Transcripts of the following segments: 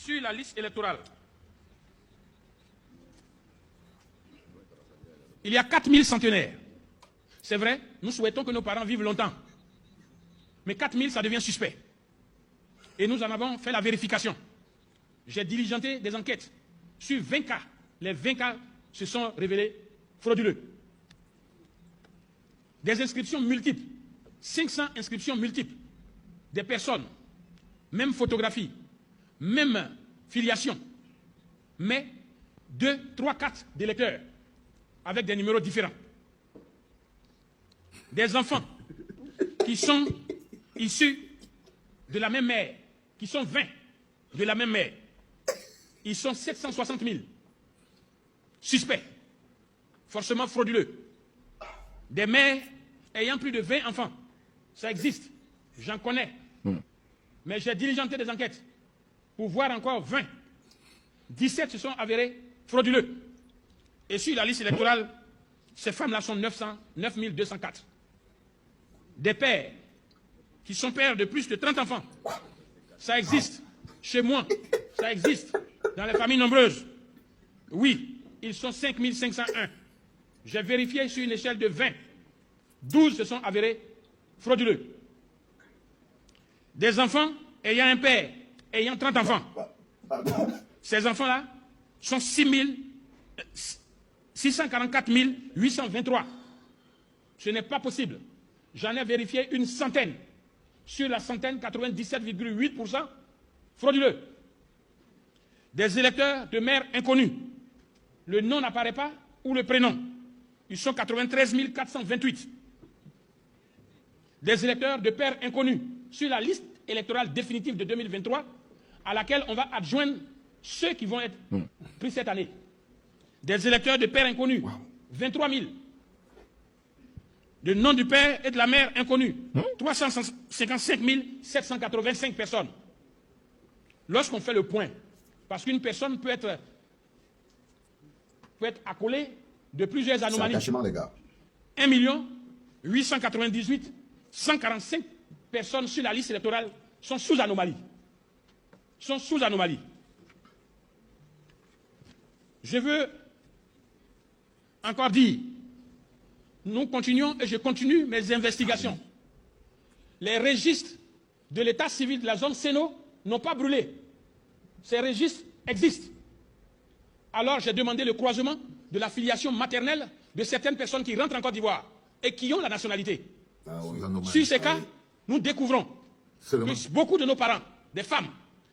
sur la liste électorale, il y a 4000 centenaires. C'est vrai, nous souhaitons que nos parents vivent longtemps. Mais 4000, ça devient suspect. Et nous en avons fait la vérification. J'ai diligenté des enquêtes sur 20 cas. Les 20 cas se sont révélés frauduleux. Des inscriptions multiples. 500 inscriptions multiples. Des personnes, même photographie, même filiation, mais 2, 3, 4 d'électeurs avec des numéros différents. Des enfants qui sont issus de la même mère, qui sont 20 de la même mère. Ils sont 760 000 suspects, forcément frauduleux. Des mères ayant plus de 20 enfants. Ça existe, j'en connais. Mais j'ai diligenté des enquêtes pour voir encore 20. 17 se sont avérés frauduleux. Et sur la liste électorale, ces femmes-là sont 9204. Des pères qui sont pères de plus de 30 enfants. Ça existe chez moi. Ça existe dans les familles nombreuses. Oui, ils sont 5501. J'ai vérifié sur une échelle de 20. 12 se sont avérés frauduleux. Des enfants ayant un père, ayant 30 enfants. Ces enfants-là sont 644 823. Ce n'est pas possible. J'en ai vérifié une centaine. Sur la centaine, 97,8% frauduleux. Des électeurs de mères inconnues. Le nom n'apparaît pas ou le prénom. Ils sont 93 428. Des électeurs de pères inconnus sur la liste électorale définitive de 2023 à laquelle on va adjoindre ceux qui vont être pris cette année. Des électeurs de pères inconnus, 23 000. Le nom du père et de la mère inconnus, 355 785 personnes. Lorsqu'on fait le point, parce qu'une personne peut être accolée de plusieurs anomalies. C'est un cachement, les gars. 1 898 145 personnes sur la liste électorale sont sous anomalie. Sont sous anomalie. Je veux encore dire, nous continuons et je continue mes investigations. Les registres de l'état civil de la zone Séno n'ont pas brûlé. Ces registres existent. Alors j'ai demandé le croisement de la filiation maternelle de certaines personnes qui rentrent en Côte d'Ivoire et qui ont la nationalité. Ah oui. Sur ces cas, nous découvrons que beaucoup de nos parents, des femmes,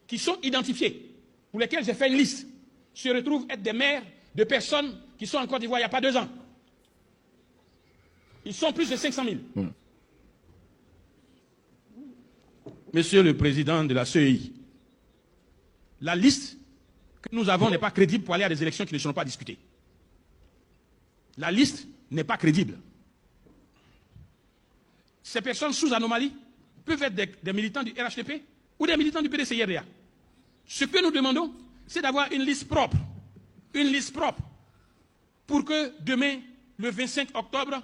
qui sont identifiées, pour lesquelles j'ai fait une liste, se retrouvent être des mères de personnes qui sont en Côte d'Ivoire il n'y a pas 2 ans. Ils sont plus de 500 000. Monsieur le Président de la CEI, la liste que nous avons n'est pas crédible pour aller à des élections qui ne seront pas discutées. La liste n'est pas crédible. Ces personnes sous anomalie peuvent être des militants du RHDP ou des militants du PDCIRDA. Ce que nous demandons, c'est d'avoir une liste propre. Une liste propre. Pour que demain, le 25 octobre,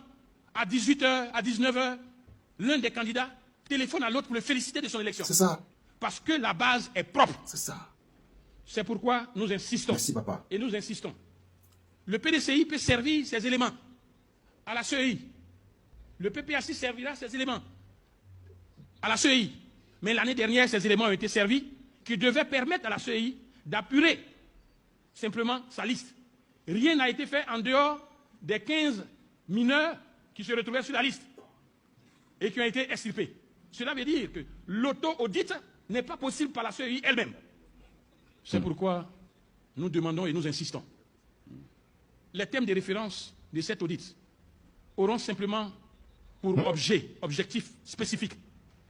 à 18h, à 19h, l'un des candidats téléphone à l'autre pour le féliciter de son élection. C'est ça. Parce que la base est propre. C'est ça. C'est pourquoi nous insistons. Merci, papa. Et nous insistons. Le PDCI peut servir ses éléments à la CEI. Le PPAC servira ses éléments à la CEI. Mais l'année dernière, ces éléments ont été servis qui devaient permettre à la CEI d'apurer simplement sa liste. Rien n'a été fait en dehors des 15 mineurs qui se retrouvaient sur la liste et qui ont été extirpés. Cela veut dire que l'auto-audit n'est pas possible par la CEI elle-même. C'est pourquoi nous demandons et nous insistons. Les thèmes de référence de cet audit auront simplement pour objectif spécifique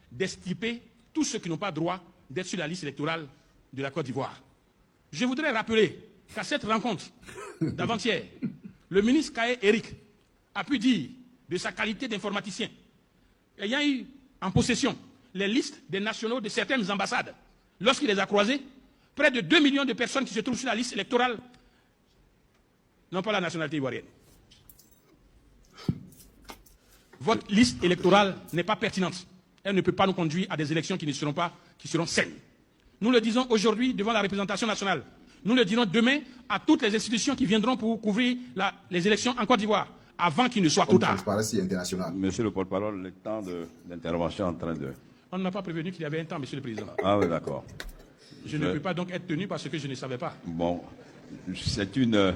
d'extirper tous ceux qui n'ont pas droit d'être sur la liste électorale de la Côte d'Ivoire. Je voudrais rappeler qu'à cette rencontre d'avant-hier, le ministre Kaé Eric a pu dire de sa qualité d'informaticien, ayant eu en possession les listes des nationaux de certaines ambassades, lorsqu'il les a croisés, près de 2 millions de personnes qui se trouvent sur la liste électorale n'ont pas la nationalité ivoirienne. Votre liste électorale n'est pas pertinente. Elle ne peut pas nous conduire à des élections qui seront saines. Nous le disons aujourd'hui devant la représentation nationale. Nous le dirons demain à toutes les institutions qui viendront pour couvrir les élections en Côte d'Ivoire, avant qu'il ne soit trop tard. Monsieur le porte-parole, le temps d'intervention en train de... On ne m'a pas prévenu qu'il y avait un temps, Monsieur le Président. Ah oui, d'accord. Je ne peux pas donc être tenu parce que je ne savais pas. Bon, c'est une...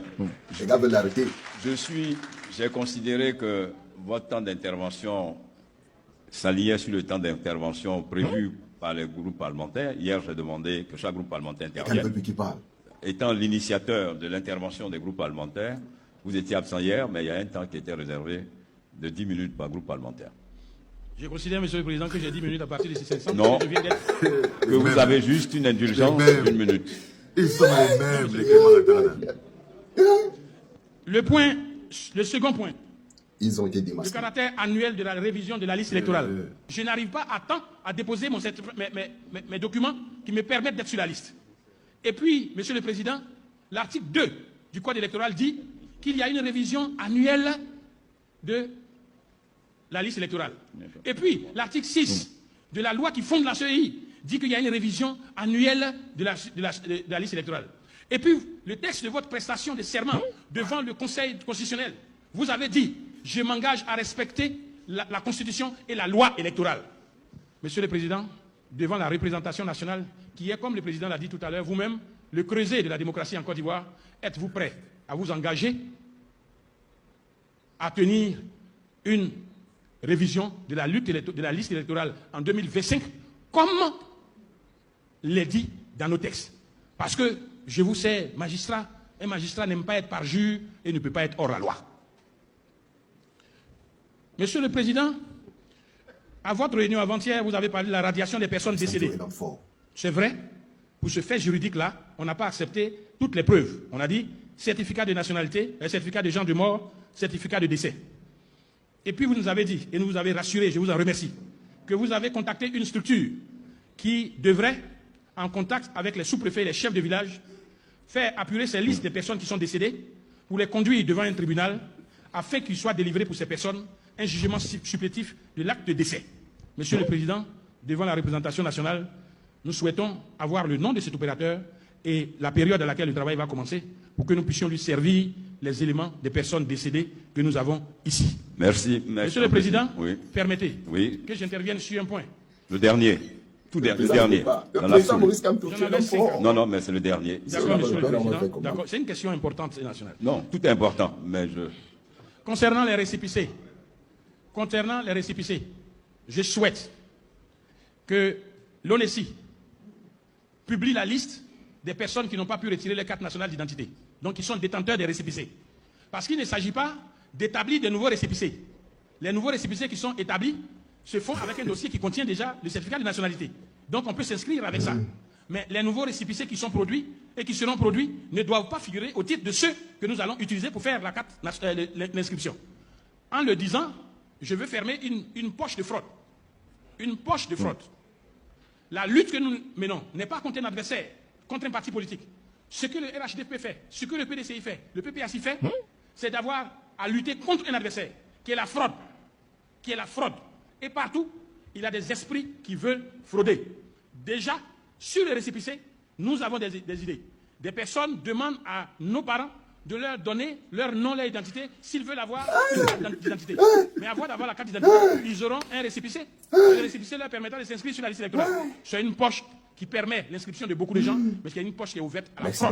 Les gars veulent l'arrêter. J'ai considéré que votre temps d'intervention s'alliait sur le temps d'intervention prévu par les groupes parlementaires. Hier, j'ai demandé que chaque groupe parlementaire intervienne. Qui parle. Étant l'initiateur de l'intervention des groupes parlementaires, vous étiez absent hier, mais il y a un temps qui était réservé de 10 minutes par groupe parlementaire. Je considère, Monsieur le Président, que j'ai 10 minutes à partir de ces 500. Non, que vous avez juste une indulgence d'une minute. Ils sont les mêmes, les Clément. Le second point. Ils ont été Le démasqués. caractère annuel de la révision de la liste électorale. Je n'arrive pas à temps à déposer mes documents qui me permettent d'être sur la liste. Et puis, Monsieur le Président, l'article 2 du Code électoral dit qu'il y a une révision annuelle de la liste électorale. Et puis, l'article 6 de la loi qui fonde la CEI dit qu'il y a une révision annuelle de la liste électorale. Et puis, le texte de votre prestation de serment devant le Conseil constitutionnel, vous avez dit « Je m'engage à respecter la Constitution et la loi électorale ». Monsieur le Président, devant la représentation nationale, qui est, comme le Président l'a dit tout à l'heure, vous-même, le creuset de la démocratie en Côte d'Ivoire, êtes-vous prêt à vous engager à tenir une révision de la liste électorale en 2025, comme l'est dit dans nos textes? Parce que, je vous sais, magistrat, un magistrat n'aime pas être parjure et ne peut pas être hors la loi. Monsieur le Président, à votre réunion avant-hier, vous avez parlé de la radiation des personnes décédées. C'est vrai, pour ce fait juridique-là, on n'a pas accepté toutes les preuves. On a dit certificat de nationalité, certificat de genre de mort, certificat de décès. Et puis vous nous avez dit, et nous vous avez rassuré, je vous en remercie, que vous avez contacté une structure qui devrait, en contact avec les sous-préfets et les chefs de village, faire apurer ces listes des personnes qui sont décédées pour les conduire devant un tribunal afin qu'il soit délivré pour ces personnes un jugement supplétif de l'acte de décès. Monsieur le Président, devant la représentation nationale, nous souhaitons avoir le nom de cet opérateur et la période à laquelle le travail va commencer pour que nous puissions lui servir les éléments des personnes décédées que nous avons ici. Merci. Monsieur le Président, oui. Permettez que j'intervienne sur un point. Le dernier. Le dernier. Non, mais c'est le dernier. D'accord, Monsieur le Président. D'accord. C'est une question importante nationale. Non, tout est important, mais je... Concernant les récépissés, je souhaite que l'ONESI publie la liste des personnes qui n'ont pas pu retirer les cartes nationales d'identité, donc qui sont détenteurs des récépissés. Parce qu'il ne s'agit pas d'établir de nouveaux récépissés. Les nouveaux récépissés qui sont établis se font avec un dossier qui contient déjà le certificat de nationalité. Donc on peut s'inscrire avec ça. Mais les nouveaux récépissés qui sont produits et qui seront produits ne doivent pas figurer au titre de ceux que nous allons utiliser pour faire la carte l'inscription. En le disant, je veux fermer une poche de fraude. Une poche de fraude. La lutte que nous menons n'est pas contre un adversaire, contre un parti politique. Ce que le RHDP fait, ce que le PDCI fait, le PPACI fait, c'est d'avoir à lutter contre un adversaire, qui est la fraude. Et partout, il y a des esprits qui veulent frauder. Déjà, sur les récépissés, nous avons des idées. Des personnes demandent à nos parents de leur donner leur nom, leur identité, s'ils veulent avoir une carte d'identité. Mais avant d'avoir la carte d'identité, ils auront un récépissé. Le récépissé leur permettra de s'inscrire sur la liste électorale. C'est une poche qui permet l'inscription de beaucoup de gens, mais il y a une poche qui est ouverte à la fraude.